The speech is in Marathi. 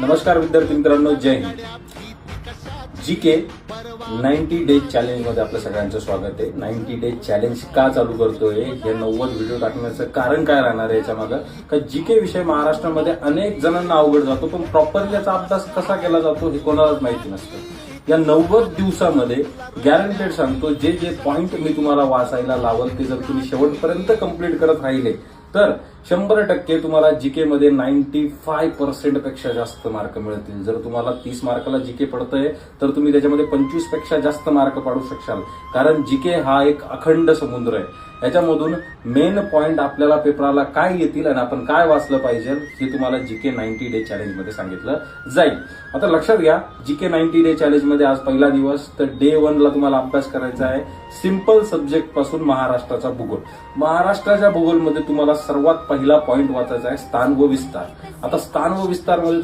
नमस्कार विद्यार्थी मित्रांनो, जय हिंद. जीके 90 डेज चॅलेंज मध्ये आपलं सगळ्यांचं स्वागत आहे. 90 डेज चॅलेंज का चालू करतोय, हे 90 व्हिडिओ टाकण्याचं कारण काय राहणार आहे याच्या मागं? का जीके विषय महाराष्ट्रामध्ये अनेक जणांना अवघड जातो, पण प्रॉपरली याचा अभ्यास कसा केला जातो हे कोणालाच माहिती नसतं. या 90 दिवसामध्ये गॅरंटेड सांगतो, जे जे पॉइंट मी तुम्हाला वाचायला लावल ते जर तुम्ही शेवटपर्यंत कंप्लीट करत राहिले तर 100% तुम्हाला जीके मध्ये 95% पेक्षा जास्त मार्क मिळतील. जर तुम्हाला 30 मार्काला जीके पडतंय तर तुम्ही त्याच्यामध्ये 25 पेक्षा जास्त मार्क पाडू शकाल. कारण जीके हा एक अखंड समुद्र आहे. याच्यामधून मेन पॉइंट आपल्याला पेपराला काय येतील आणि आपण काय वाचलं पाहिजे हे तुम्हाला जीके 90 डे चॅलेंज मध्ये सांगितलं जाईल. आता लक्षात घ्या, जीके 90 डे चॅलेंज मध्ये आज पहिला दिवस. तर डे 1 ला तुम्हाला अभ्यास करायचा आहे सिंपल सब्जेक्ट पासून महाराष्ट्राचा भूगोल. महाराष्ट्राच्या भूगोलमध्ये तुम्हाला सर्वात पहिला पॉइंट वाचायचा आहे स्थान व विस्तार. आता स्थान व विस्तार मध्ये